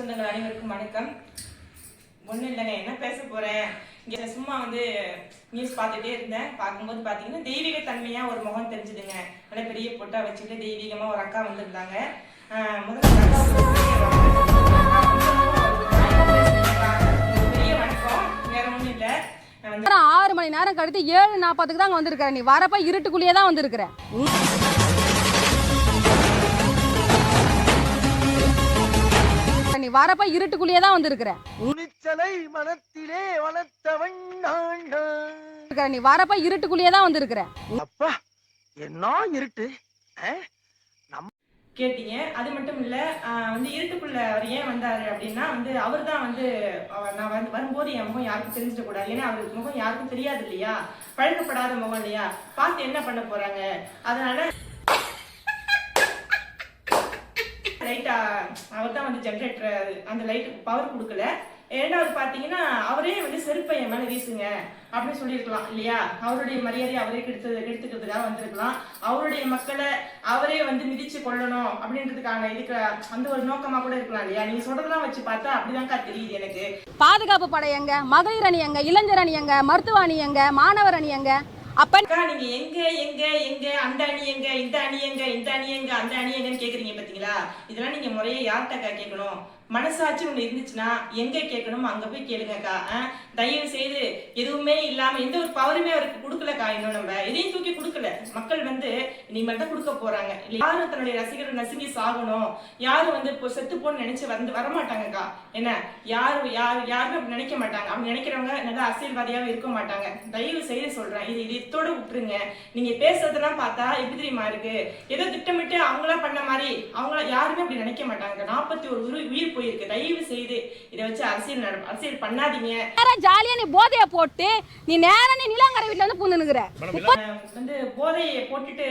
சொந்தங்கள் அனைவருக்கும் வணக்கம். ஒன்றும் இல்லைங்க, என்ன பேச போறேன், இங்கே சும்மா நியூஸ் பார்த்துட்டே இருந்தேன். பார்க்கும்போது பார்த்தீங்கன்னா தெய்வீக தன்மையா ஒரு முகம் தெரிஞ்சுதுங்க. நல்ல பெரிய பொட்டா வச்சுட்டு தெய்வீகமா ஒரு அக்கா வந்திருந்தாங்க. முதல்ல பெரிய வணக்கம். வேற ஒன்றும் இல்லை, 6 மணி நேரம் கழித்து 7:40க்கு தான் வந்திருக்கிறேன். நீ வரப்ப இருட்டுக்குள்ளேயே தான் வந்திருக்கிற. நீ வரப்ப இருட்டுக்குள்ளேயே தான் வந்திருக்கிற. துணிச்சலை மனத்திலே வளர்த்தவன் நீ வரப்ப இருட்டுக்குள்ளேயே தான் வந்திருக்கிற. அப்பா என்ன இருட்டு கேட்டீங்க. அது மட்டும் இல்ல, இருட்டுக்குள்ள அவர் ஏன் வந்தாரு அப்படின்னா அவர் தான் நான் வரும்போது என் முகம் யாருக்கும் தெரிஞ்சிட கூடாது. ஏன்னா அவருக்கு முகம் யாருக்கும் தெரியாது இல்லையா, பழக்கப்படாத முகம் இல்லையா, பார்த்து என்ன பண்ண போறாங்க. அதனால லைட்டா அவர் தான் ஜென்ரேட்டர் அந்த லைட்டுக்கு பவர் கொடுக்கல. இரண்டாவது பாத்தீங்கன்னா அவரே செருப்பை என் மேல வீசுங்க அப்படின்னு சொல்லியிருக்கலாம் இல்லையா. அவருடைய மரியாதை அவரே கெடுத்துக்கிறதுக்காக வந்திருக்கலாம். அவருடைய மக்களை அவரே மிதிச்சு கொள்ளணும் அப்படின்றதுக்கான இதுக்கு அந்த ஒரு நோக்கமா கூட இருக்கலாம் இல்லையா. நீங்க சொல்றதெல்லாம் வச்சு பார்த்தா அப்படிதான்க்கா தெரியுது எனக்கு. பாதுகாப்பு படை எங்க, மகளிர் அணி எங்க, இளைஞர் அணி எங்க, மருத்துவ அணி எங்க, மாணவர் அணி எங்க, அப்பா நீங்க எங்க எங்க எங்க அந்த அணி எங்க, இந்த அணி எங்க, இந்த அணி எங்க, அந்த அணி எங்கன்னு கேக்குறீங்க பாத்தீங்களா. இதெல்லாம் நீங்க முறையே யார்கிட்டக்கா கேட்கணும். மனசாட்சி ஒண்ணு இருந்துச்சுன்னா எங்க கேட்கணுமோ அங்க போய் கேளுங்கக்கா. தயவு செய்து எதுவுமே இல்லாம எந்த ஒரு பவருமே அவருக்கு கொடுக்கலக்கா. இன்னும் நம்ம எதையும் தூக்கி கொடுக்கல. மக்கள் இனிமேல் தான் கொடுக்க போறாங்க. யாரும் தன்னுடைய ரசிகர்கள் நசுங்கி சாகணும், யாரும் இப்போ செத்து போன்னு நினைச்சு வரமாட்டாங்கக்கா. என்ன யாருமே அப்படி நினைக்க மாட்டாங்க. அப்படி நினைக்கிறவங்க நல்லா அரசியல்வாதியாவே இருக்க மாட்டாங்க. தயவு செய்து சொல்றேன், இது இதோட விட்டுருங்க. நீங்க பேசுறதெல்லாம் பார்த்தா எப்படி தெரியுமா இருக்கு, ஏதோ திட்டமிட்டு அவங்களா பண்ண மாதிரி. அவங்கள யாருமே அப்படி நினைக்க மாட்டாங்க. 41 உயிர் போயிருக்கு. தயவு செய்து இதை வச்சு அரசியல் பண்ணாதீங்க. ஜாலியா நீ போதைய போட்டு நீ நேரா நிலங்கரை வீட்டுல பூந்துனுக்குற. போதையை போட்டுட்டு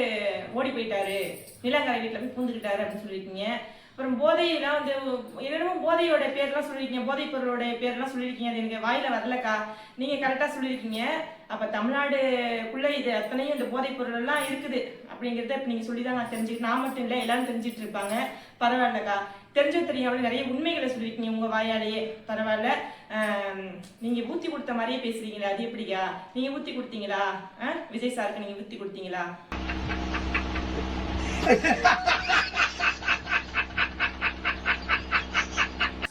ஓடி போயிட்டாரு, நிலங்கரை வீட்டுல போய் பூந்துக்கிட்டாரு அப்படின்னு சொல்லிருக்கீங்க. அப்புறம் போதையெல்லாம் என்னென்னமோ போதையோட பேர்லாம் சொல்லிருக்கீங்க, போதை பொருளோட பேர்லாம் சொல்லிருக்கீங்க. அது எனக்கு வாயில வரலக்கா. நீங்க கரெக்டா சொல்லிருக்கீங்க. அப்ப தமிழ்நாடுக்குள்ள இது அத்தனையும் இந்த போதை பொருள் எல்லாம் இருக்குது அப்படிங்கிறத இப்ப நீங்க சொல்லிதான் நான் தெரிஞ்சுக்கிட்டு, நான் மட்டும் இல்லை எல்லாரும் தெரிஞ்சுட்டு இருப்பாங்க. பரவாயில்லக்கா, தெரிஞ்சோ தெரியாமல் நிறைய உண்மைகளை சொல்லியிருக்கீங்க உங்க வாயாலேயே. பரவாயில்ல. நீங்க ஊத்தி கொடுத்த மாதிரியே பேசுறீங்களா, அது எப்படிக்கா? நீங்க ஊத்தி கொடுத்தீங்களா? விஜய் சாருக்கு நீங்க ஊத்தி கொடுத்தீங்களா?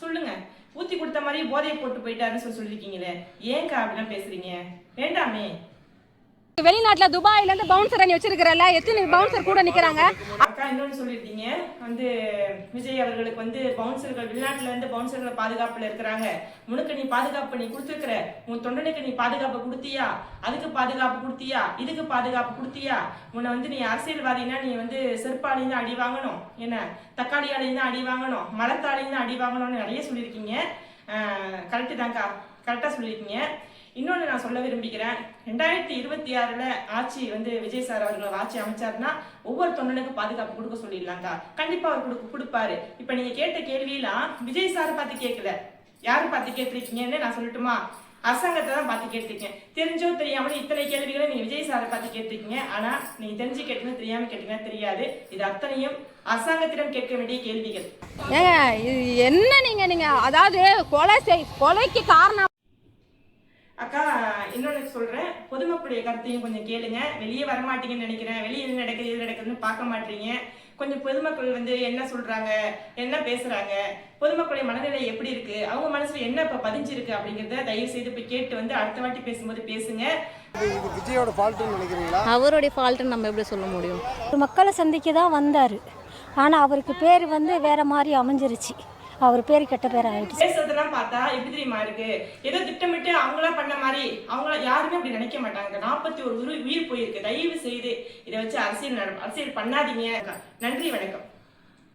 சொல்லுங்க. ஊத்தி கொடுத்த மாதிரி போதையை போட்டு போயிட்டாருன்னு சொல்லிருக்கீங்களே, ஏன்க்கா அப்படிலாம் பேசுறீங்க? வேண்டாமே. வெளிநாட்டுல துபாயில இருந்து பவுன்சர் அணி வச்சிருக்கிறல்ல, எத்தனை பவுன்சர் கூட நிக்கிறாங்க. அக்கா இன்னொன்னு சொல்லிருக்கீங்க, விஜய் அவர்களுக்கு பவுன்சர்கள் வெளிநாட்டுல இருந்து பவுன்சர்கள் பாதுகாப்புல இருக்கிறாங்க. உனக்கு நீ பாதுகாப்பு பண்ணி கொடுத்துருக்கிற, உன் தொண்டனுக்கு நீ பாதுகாப்பு கொடுத்தியா, அதுக்கு பாதுகாப்பு கொடுத்தியா, இதுக்கு பாதுகாப்பு கொடுத்தியா? உன்னை நீ அரசியல்வாதினா நீ செருப்பாலையும் தான் அடி வாங்கணும், என்ன தக்காளியாலையும் தான் அடி வாங்கணும், மலத்தாலையும் தான் அடி வாங்கணும்னு நிறைய சொல்லியிருக்கீங்க. கரெக்டு தான்க்கா, கரெக்டா சொல்லியிருக்கீங்க. இன்னொன்னு நான் சொல்ல விரும்பிக்கிறேன், 2026 ஆட்சி விஜய் சார் அவர்கள் ஆட்சி அமைச்சாருன்னா ஒவ்வொரு தொண்டனுக்கும் பாதுகாப்பு கொடுக்க சொல்லிடலாங்க. கண்டிப்பா அவர் கொடுப்பாரு. இப்ப நீங்க கேட்ட கேள்வியெல்லாம் விஜய் சாரை பார்த்து கேட்கல, யாரு பார்த்து கேட்டிருக்கீங்கன்னு நான் சொல்லட்டுமா? அரசாங்கத்தை தான் பார்த்து கேட்டிருக்கீங்க. தெரிஞ்சோ தெரியாமலும் இத்தனை கேள்விகளை நீங்க விஜய் சாரை பார்த்து கேட்டிருக்கீங்க. ஆனா நீங்க தெரிஞ்சு கேட்டீங்க, தெரியாம கேட்டீங்கன்னா தெரியாது. இது அத்தனையும் அரசாங்கத்திடம் கேட்க வேண்டிய கேள்விகள். என்ன நீங்க அதாவது கொலைக்கு காரணம். அக்கா இன்னொன்னு சொல்றேன், பொதுமக்களுடைய கருத்தையும் கொஞ்சம் கேளுங்க. வெளியே வரமாட்டீங்கன்னு நினைக்கிறேன். வெளியே என்ன நடக்குது எது நடக்குதுன்னு பார்க்க மாட்டீங்க. கொஞ்சம் பொதுமக்கள் என்ன சொல்றாங்க, என்ன பேசுறாங்க, பொதுமக்களுடைய மனநிலை எப்படி இருக்கு, அவங்க மனசுல என்ன இப்ப பதிஞ்சிருக்கு அப்படிங்கறத தயவு செய்து போய் கேட்டு அடுத்த வாட்டி பேசும்போது பேசுங்க. விஜயோட ஃபால்ட்னு நினைக்கிறீங்களா? அவருடைய ஃபால்ட்னு நம்ம எப்படி சொல்ல முடியும்? மக்களை சந்திக்க தான் வந்தாரு, ஆனா அவருக்கு பேர் வேற மாதிரி அமைஞ்சிருச்சு. அவர் பேரு கெட்ட பேர் ஆயிடுச்சு. பேசுறதெல்லாம் பார்த்தா எப்படி தெரியுமா இருக்கு, ஏதோ திட்டமிட்டு அவங்களா பண்ண மாதிரி. அவங்கள யாருமே அப்படி நினைக்க மாட்டாங்க. 41 உயிர் போயிருக்கு. தயவு செய்து இதை வச்சு அரசியல் பண்ணாதீங்க. நன்றி, வணக்கம்.